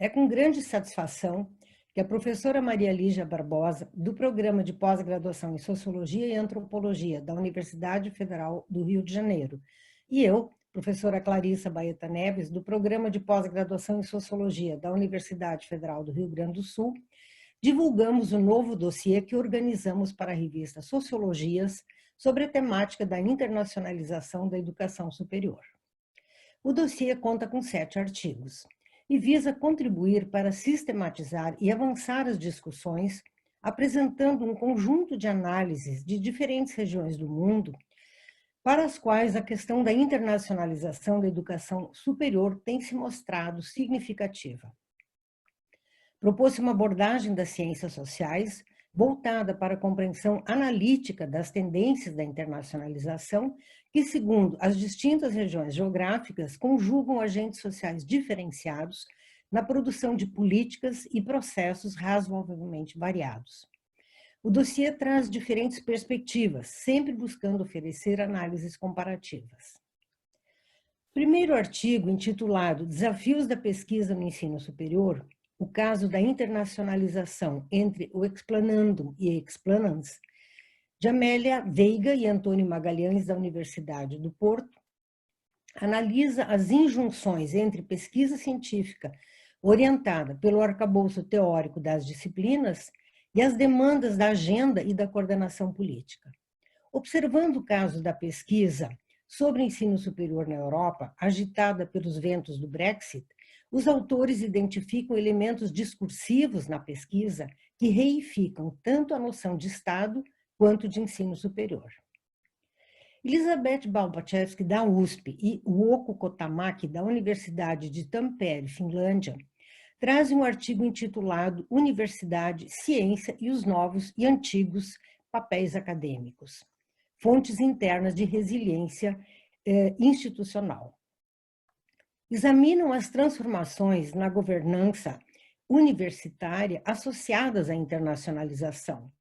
É com grande satisfação que a professora Maria Lígia Barbosa, do Programa de Pós-Graduação em Sociologia e Antropologia da Universidade Federal do Rio de Janeiro, e eu, professora Clarissa Baeta Neves, do Programa de Pós-Graduação em Sociologia da Universidade Federal do Rio Grande do Sul, divulgamos o novo dossiê que organizamos para a revista Sociologias sobre a temática da internacionalização da educação superior. O dossiê conta com 7 artigos e visa contribuir para sistematizar e avançar as discussões, apresentando um conjunto de análises de diferentes regiões do mundo, para as quais a questão da internacionalização da educação superior tem se mostrado significativa. Propôs-se uma abordagem das ciências sociais voltada para a compreensão analítica das tendências da internacionalização, que, segundo as distintas regiões geográficas, conjugam agentes sociais diferenciados na produção de políticas e processos razoavelmente variados. O dossiê traz diferentes perspectivas, sempre buscando oferecer análises comparativas. Primeiro artigo, intitulado Desafios da Pesquisa no Ensino Superior, o caso da internacionalização entre o explanandum e explanans, de Amélia Veiga e Antônio Magalhães, da Universidade do Porto, analisa as injunções entre pesquisa científica orientada pelo arcabouço teórico das disciplinas e as demandas da agenda e da coordenação política. Observando o caso da pesquisa sobre ensino superior na Europa, agitada pelos ventos do Brexit, os autores identificam elementos discursivos na pesquisa que reificam tanto a noção de Estado quanto de ensino superior. Elizabeth Balbachevsky, da USP, e Uoko Kotamaki, da Universidade de Tampere, Finlândia, trazem um artigo intitulado Universidade, Ciência e os Novos e Antigos Papéis Acadêmicos, Fontes Internas de Resiliência Institucional. Examinam as transformações na governança universitária associadas à internacionalização,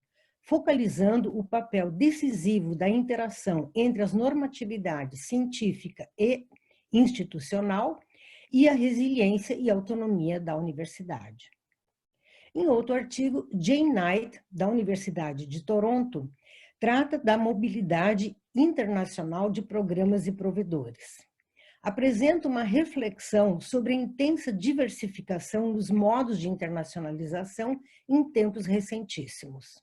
focalizando o papel decisivo da interação entre as normatividades científica e institucional e a resiliência e autonomia da universidade. Em outro artigo, Jane Knight, da Universidade de Toronto, trata da mobilidade internacional de programas e provedores. Apresenta uma reflexão sobre a intensa diversificação dos modos de internacionalização em tempos recentíssimos.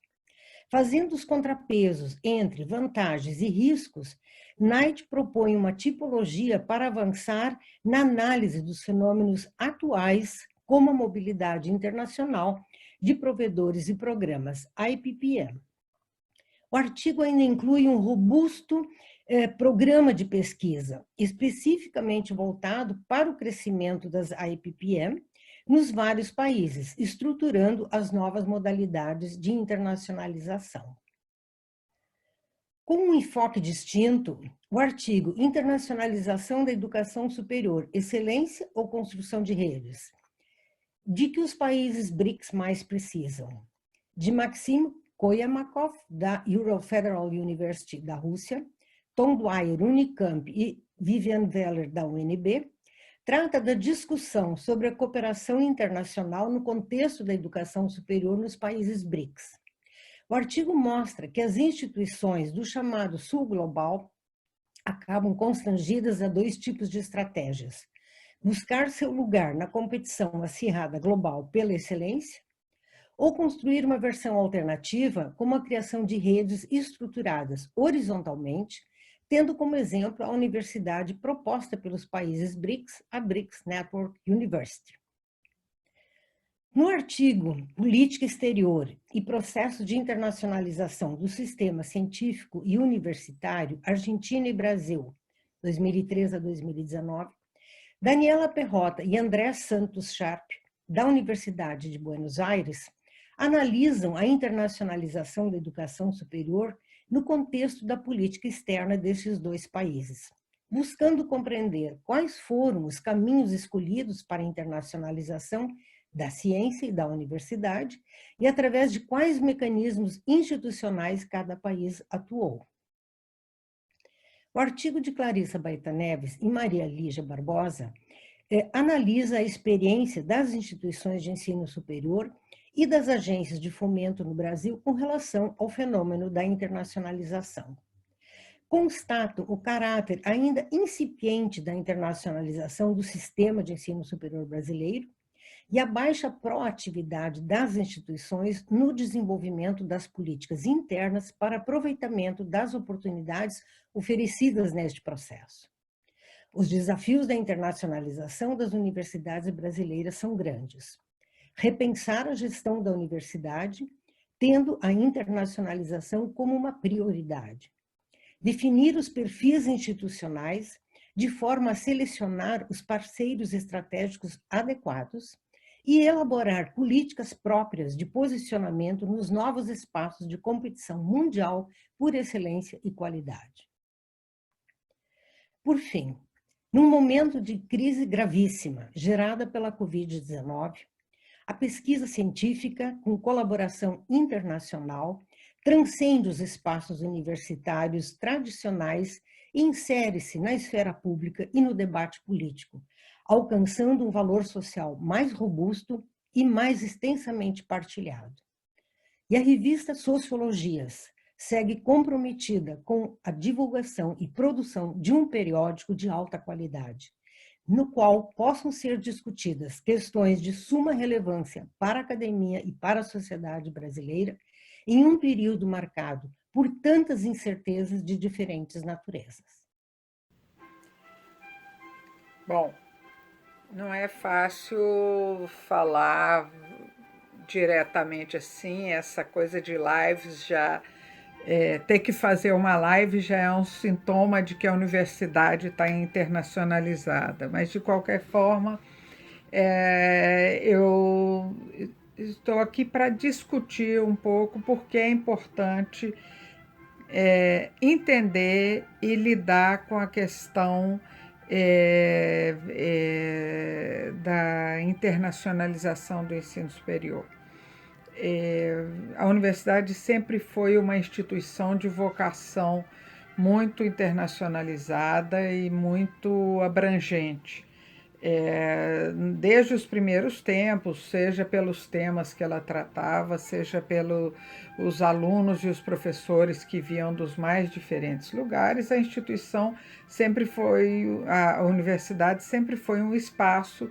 Fazendo os contrapesos entre vantagens e riscos, Knight propõe uma tipologia para avançar na análise dos fenômenos atuais, como a mobilidade internacional de provedores e programas, IPPM. O artigo ainda inclui um robusto programa de pesquisa, especificamente voltado para o crescimento das IPPM nos vários países, estruturando as novas modalidades de internacionalização. Com um enfoque distinto, o artigo Internacionalização da Educação Superior, Excelência ou Construção de Redes, de que os países BRICS mais precisam, de Maxim Koyamakov, da Euro-Federal University da Rússia, Tom Dwyer, Unicamp e Vivian Weller, da UNB, trata da discussão sobre a cooperação internacional no contexto da educação superior nos países BRICS. O artigo mostra que as instituições do chamado Sul Global acabam constrangidas a 2 tipos de estratégias: buscar seu lugar na competição acirrada global pela excelência, ou construir uma versão alternativa como a criação de redes estruturadas horizontalmente, tendo como exemplo a universidade proposta pelos países BRICS, a BRICS Network University. No artigo Política Exterior e Processo de Internacionalização do Sistema Científico e Universitário, Argentina e Brasil, 2013 a 2019, Daniela Perrota e André Santos Sharp, da Universidade de Buenos Aires, analisam a internacionalização da educação superior no contexto da política externa desses 2 países, buscando compreender quais foram os caminhos escolhidos para a internacionalização da ciência e da universidade e através de quais mecanismos institucionais cada país atuou. O artigo de Clarissa Baeta Neves e Maria Lígia Barbosa analisa a experiência das instituições de ensino superior e das agências de fomento no Brasil com relação ao fenômeno da internacionalização. Constatam o caráter ainda incipiente da internacionalização do sistema de ensino superior brasileiro e a baixa proatividade das instituições no desenvolvimento das políticas internas para aproveitamento das oportunidades oferecidas neste processo. Os desafios da internacionalização das universidades brasileiras são grandes. Repensar a gestão da universidade, tendo a internacionalização como uma prioridade. Definir os perfis institucionais de forma a selecionar os parceiros estratégicos adequados e elaborar políticas próprias de posicionamento nos novos espaços de competição mundial por excelência e qualidade. Por fim, num momento de crise gravíssima gerada pela Covid-19, a pesquisa científica, com colaboração internacional, transcende os espaços universitários tradicionais e insere-se na esfera pública e no debate político, alcançando um valor social mais robusto e mais extensamente partilhado. E a revista Sociologias segue comprometida com a divulgação e produção de um periódico de alta qualidade, no qual possam ser discutidas questões de suma relevância para a academia e para a sociedade brasileira, em um período marcado por tantas incertezas de diferentes naturezas. Bom, não é fácil falar diretamente assim, essa coisa de lives já... ter que fazer uma live já é um sintoma de que a universidade está internacionalizada, mas de qualquer forma, eu estou aqui para discutir um pouco porque é importante entender e lidar com a questão da internacionalização do ensino superior. A universidade sempre foi uma instituição de vocação muito internacionalizada e muito abrangente. Desde os primeiros tempos, seja pelos temas que ela tratava, seja pelos alunos e os professores que vinham dos mais diferentes lugares, a instituição sempre foi, a universidade sempre foi um espaço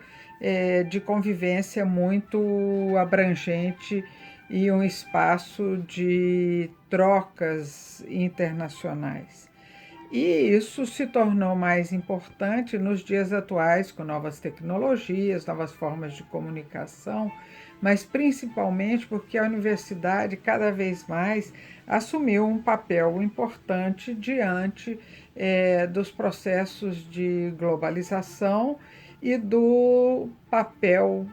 de convivência muito abrangente e um espaço de trocas internacionais. E isso se tornou mais importante nos dias atuais, com novas tecnologias, novas formas de comunicação, mas principalmente porque a universidade cada vez mais assumiu um papel importante diante dos processos de globalização e do papel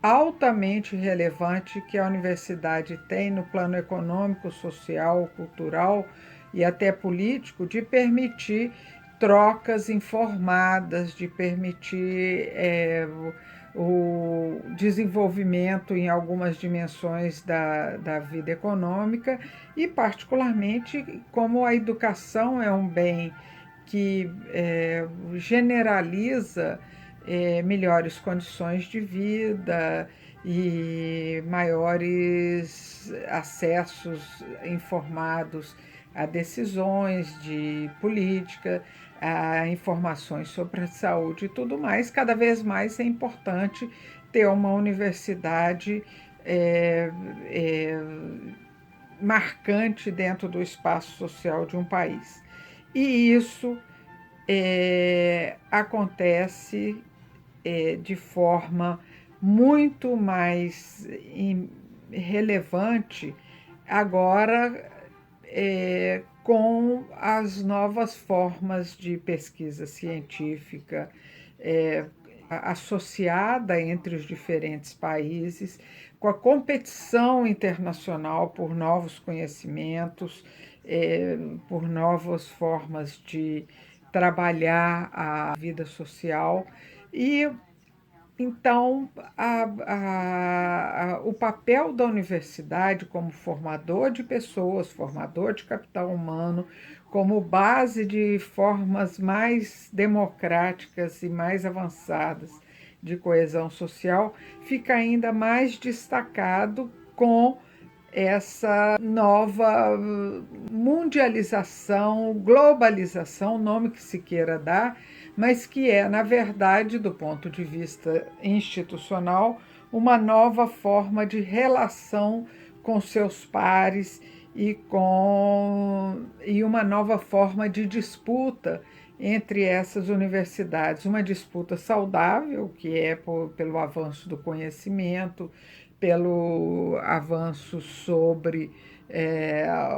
altamente relevante que a universidade tem no plano econômico, social, cultural e até político, de permitir trocas informadas, de permitir o desenvolvimento em algumas dimensões da vida econômica e, particularmente, como a educação é um bem que generaliza melhores condições de vida e maiores acessos informados a decisões de política, a informações sobre a saúde e tudo mais. Cada vez mais é importante ter uma universidade marcante dentro do espaço social de um país. E isso acontece de forma muito mais relevante agora com as novas formas de pesquisa científica associada entre os diferentes países, com a competição internacional por novos conhecimentos, por novas formas de trabalhar a vida social. E então, o papel da universidade como formador de pessoas, formador de capital humano, como base de formas mais democráticas e mais avançadas de coesão social, fica ainda mais destacado com essa nova mundialização, globalização, nome que se queira dar, mas que é, na verdade, do ponto de vista institucional, uma nova forma de relação com seus pares e uma nova forma de disputa entre essas universidades. Uma disputa saudável, que é pelo avanço do conhecimento, pelo avanço sobre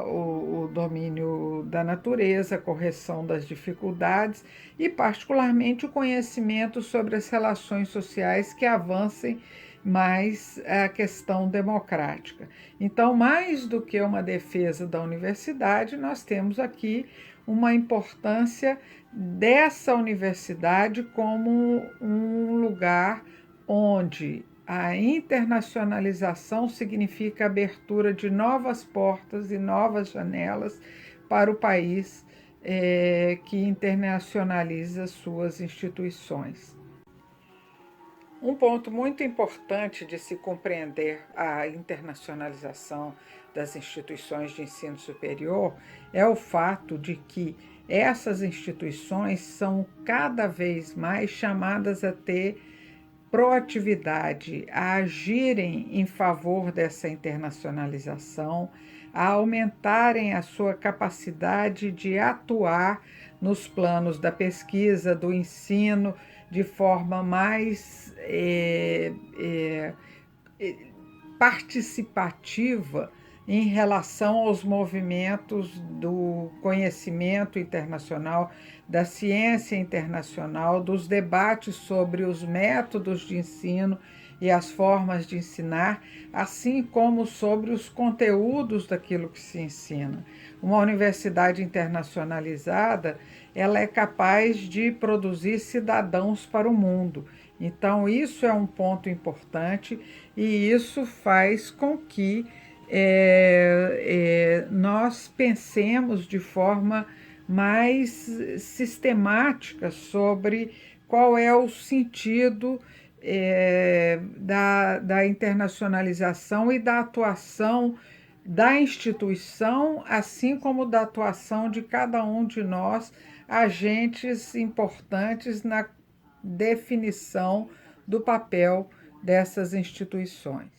o domínio da natureza, a correção das dificuldades e, particularmente, o conhecimento sobre as relações sociais que avancem mais a questão democrática. Então, mais do que uma defesa da universidade, nós temos aqui uma importância dessa universidade como um lugar onde a internacionalização significa a abertura de novas portas e novas janelas para o país que internacionaliza suas instituições. Um ponto muito importante de se compreender a internacionalização das instituições de ensino superior é o fato de que essas instituições são cada vez mais chamadas a ter proatividade, a agirem em favor dessa internacionalização, a aumentarem a sua capacidade de atuar nos planos da pesquisa, do ensino, de forma mais participativa em relação aos movimentos do conhecimento internacional, da ciência internacional, dos debates sobre os métodos de ensino e as formas de ensinar, assim como sobre os conteúdos daquilo que se ensina. Uma universidade internacionalizada, ela é capaz de produzir cidadãos para o mundo. Então, isso é um ponto importante e isso faz com que nós pensemos de forma mais sistemática sobre qual é o sentido da internacionalização e da atuação da instituição, assim como da atuação de cada um de nós, agentes importantes na definição do papel dessas instituições.